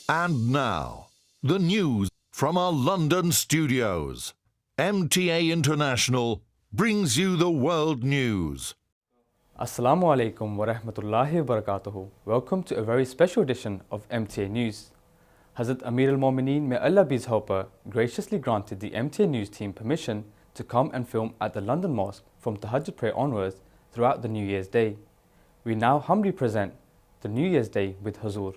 And now, the news from our London studios. MTA International brings you the world news. Assalamu alaikum wa rahmatullahi wa barakatuhu. Welcome to a very special edition of MTA News. Hazrat Amir al-Momineen, may Allah be his helper, graciously granted the MTA News team permission to come and film at the London Mosque from Tahajjud prayer onwards throughout the New Year's Day. We now humbly present the New Year's Day with Hazur.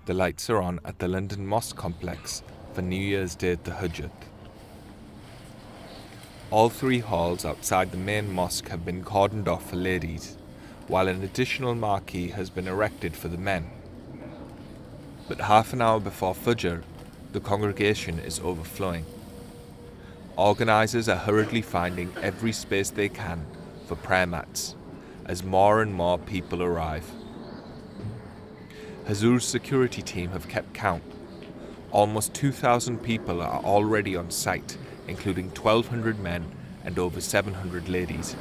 The lights are on at the London Mosque complex for New Year's Day Tahajjud. All three halls outside the main mosque have been cordoned off for ladies, while an additional marquee has been erected for the men. But half an hour before Fajr, the congregation is overflowing. Organisers are hurriedly finding every space they can for prayer mats, as more and more people arrive. Hazur's security team have kept count. Almost 2,000 people are already on site, including 1,200 men and over 700 ladies.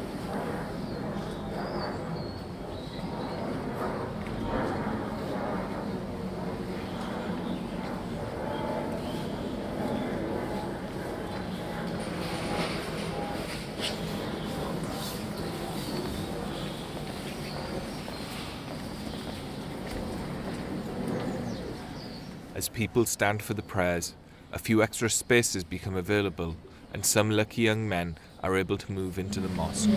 As people stand for the prayers, a few extra spaces become available and some lucky young men are able to move into the mosque.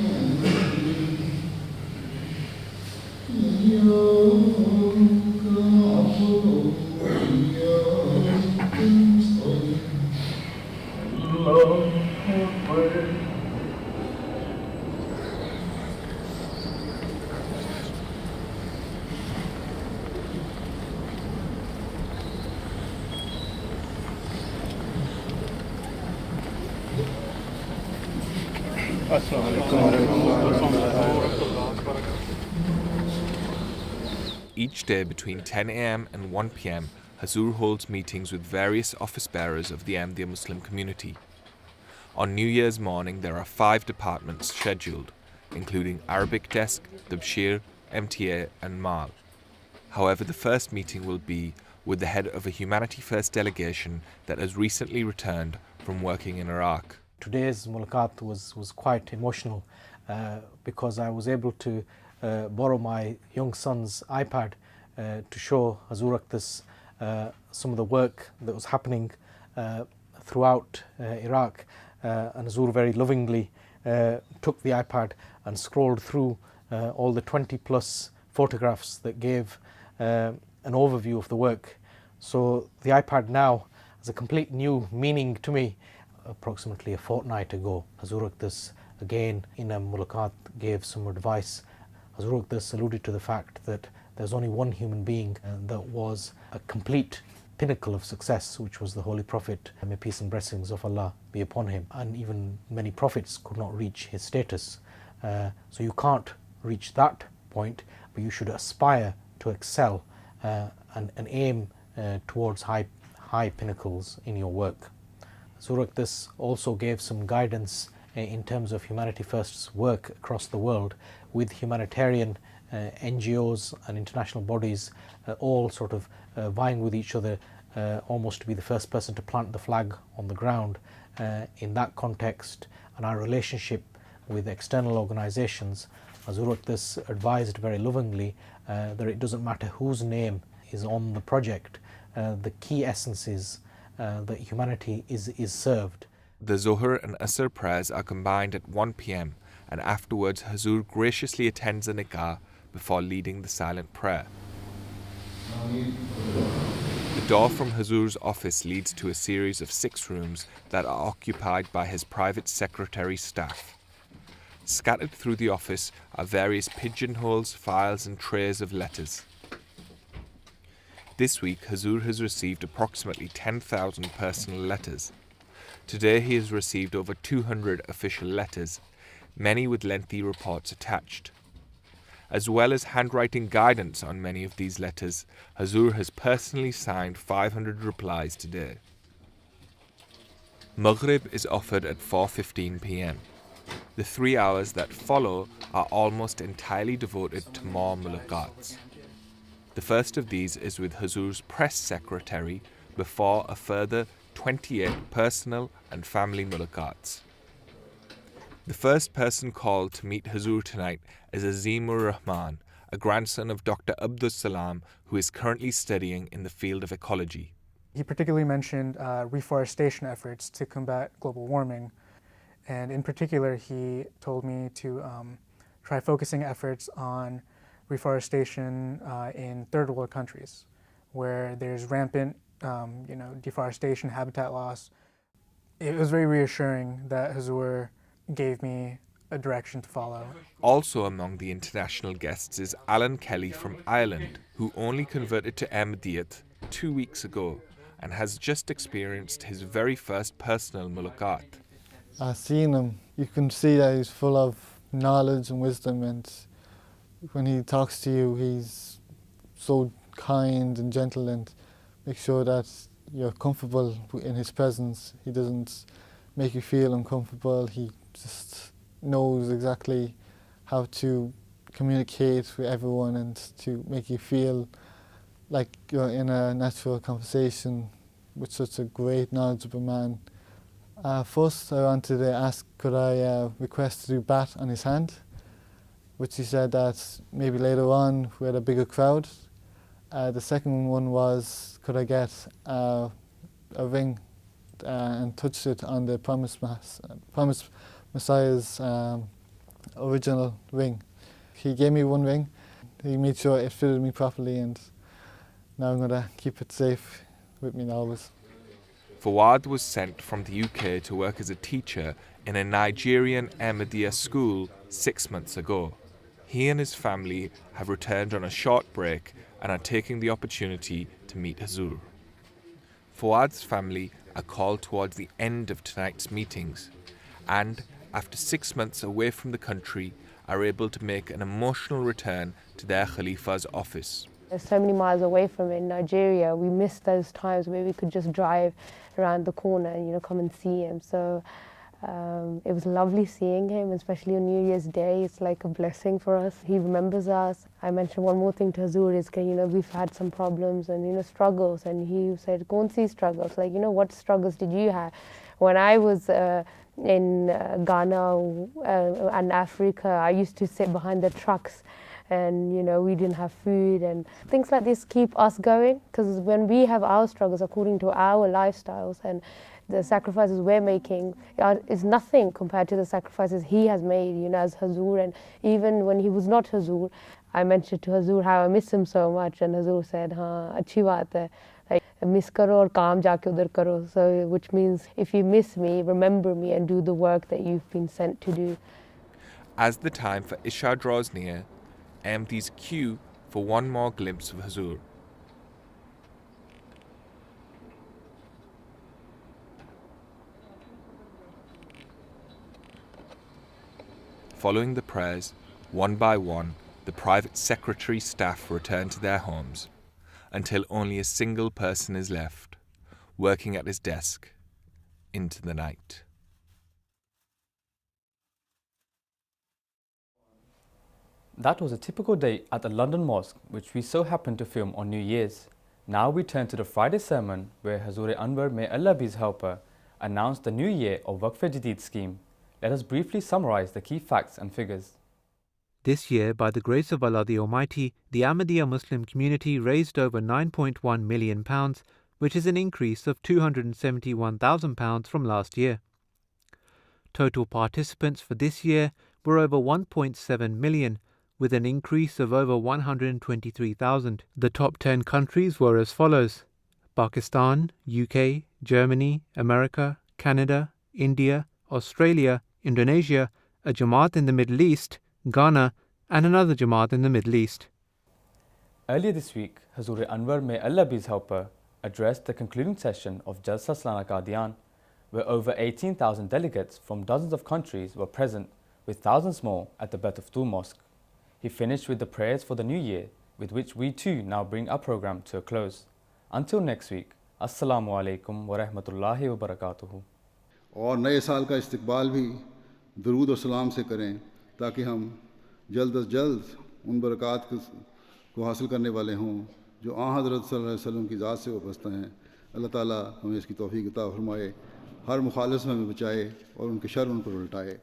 Each day between 10 a.m. and 1 p.m, Hazur holds meetings with various office bearers of the Ahmadiyya Muslim community. On New Year's morning there are 5 departments scheduled, including Arabic Desk, Tabshir, MTA and Mal. However, the first meeting will be with the head of a Humanity First delegation that has recently returned from working in Iraq. Today's mulaqat was quite emotional because I was able to borrow my young son's iPad to show Hazur Aqdas some of the work that was happening throughout Iraq, and Hazur very lovingly took the iPad and scrolled through all the 20 plus photographs that gave an overview of the work. So the iPad now has a complete new meaning to me. Approximately a fortnight ago, Hazur Aqdas again in a mulaqat gave some advice. Hazur Aqdas alluded to the fact that there's only one human being that was a complete pinnacle of success, which was the Holy Prophet, may peace and blessings of Allah be upon him. And even many prophets could not reach his status. So you can't reach that point, but you should aspire to excel and aim towards high pinnacles in your work. Hazur Aqdas also gave some guidance in terms of Humanity First's work across the world, with humanitarian NGOs and international bodies all sort of vying with each other almost to be the first person to plant the flag on the ground. In that context, and our relationship with external organisations, Hazur Aqdas advised very lovingly that it doesn't matter whose name is on the project, the key essence is that humanity is served. The Zohar and Asr prayers are combined at 1 p.m, and afterwards Hazur graciously attends a nikah before leading the silent prayer. The door from Hazur's office leads to a series of 6 rooms that are occupied by his private secretary staff. Scattered through the office are various pigeonholes, files and trays of letters. This week, Hazur has received approximately 10,000 personal letters. Today he has received over 200 official letters, many with lengthy reports attached. As well as handwriting guidance on many of these letters, Hazur has personally signed 500 replies today. Maghrib is offered at 4:15 p.m. The 3 hours that follow are almost entirely devoted to more mulaqats. The first of these is with Hazur's press secretary before a further 28 personal and family mulaqats. The first person called to meet Hazur tonight is Azimur Rahman, a grandson of Dr. Abdus Salam, who is currently studying in the field of ecology. He particularly mentioned reforestation efforts to combat global warming. And in particular, he told me to try focusing efforts on reforestation in third world countries, where there's rampant deforestation, habitat loss. It was very reassuring that Hazur gave me a direction to follow. Also among the international guests is Alan Kelly from Ireland, who only converted to Ahmadiyyat 2 weeks ago and has just experienced his very first personal mulaqat. I've seen him. You can see that he's full of knowledge and wisdom, and when he talks to you, he's so kind and gentle and makes sure that you're comfortable in his presence. He doesn't make you feel uncomfortable. He just knows exactly how to communicate with everyone and to make you feel like you're in a natural conversation with such a great, knowledgeable man. First, I wanted to ask, could I request to do bat on his hand, which he said that maybe later on we had a bigger crowd. The second one was, could I get a ring and touch it on the Promised Messiah's original ring. He gave me one ring. He made sure it fitted me properly, and now I'm going to keep it safe with me always. Fawad was sent from the UK to work as a teacher in a Nigerian Ahmadiyya school 6 months ago. He and his family have returned on a short break and are taking the opportunity to meet Hazur. Fawad's family are called towards the end of tonight's meetings and, after 6 months away from the country, are able to make an emotional return to their Khalifa's office. So many miles away from in Nigeria, we missed those times where we could just drive around the corner and come and see him. So it was lovely seeing him, especially on New Year's Day. It's like a blessing for us. He remembers us. I mentioned one more thing to Hazur is, we've had some problems and struggles, and he said, "Kaun si struggles?" Like, what struggles did you have? When I was in Ghana and Africa, I used to sit behind the trucks. And we didn't have food, and things like this keep us going, because when we have our struggles according to our lifestyles and the sacrifices we're making is nothing compared to the sacrifices he has made, as Hazur. And even when he was not Hazur, I mentioned to Hazur how I miss him so much, and Hazur said, "Haan, achhi baat hai. Like, miss karo aur kaam jaake udhar karo." So, which means if you miss me, remember me and do the work that you've been sent to do. As the time for Isha draws near, Ahmadis queue for one more glimpse of Hazur. Following the prayers, one by one, the private secretary staff return to their homes, until only a single person is left, working at his desk, into the night. That was a typical day at the London Mosque, which we so happened to film on New Year's. Now we turn to the Friday sermon, where Hazrat Anwar, may Allah be his helper, announced the new year of Waqfe Jadid scheme. Let us briefly summarize the key facts and figures. This year, by the grace of Allah the Almighty, the Ahmadiyya Muslim community raised over £9.1 million, which is an increase of £271,000 from last year. Total participants for this year were over 1.7 million, with an increase of over 123,000. The top 10 countries were as follows: Pakistan, UK, Germany, America, Canada, India, Australia, Indonesia, a Jamaat in the Middle East, Ghana, and another Jamaat in the Middle East. Earlier this week, Hazrat Anwar, may Allah be his helper, addressed the concluding session of Jalsa Salana Qadian, where over 18,000 delegates from dozens of countries were present, with thousands more at the London Mosque. He finished with the prayers for the new year, with which we too now bring our program to a close. Until next week, Assalamu alaikum wa rahmatullahi wa barakatuhu. और नए साल का इस्तकबाल भी दरूद और सलाम से करें ताकि हम जल्द अज जल्द उन बरक़ात को हासिल करने वाले हों जो हज़रत सल्लल्लाहु अलैहि वसल्लम की ज़ात से वाबस्ता हैं। अल्लाह ताला हमें इसकी तौफ़ीक़ अता फ़रमाए, हर मुखालिफ से हमें बचाए और उनके शर उन पर उल्टाए।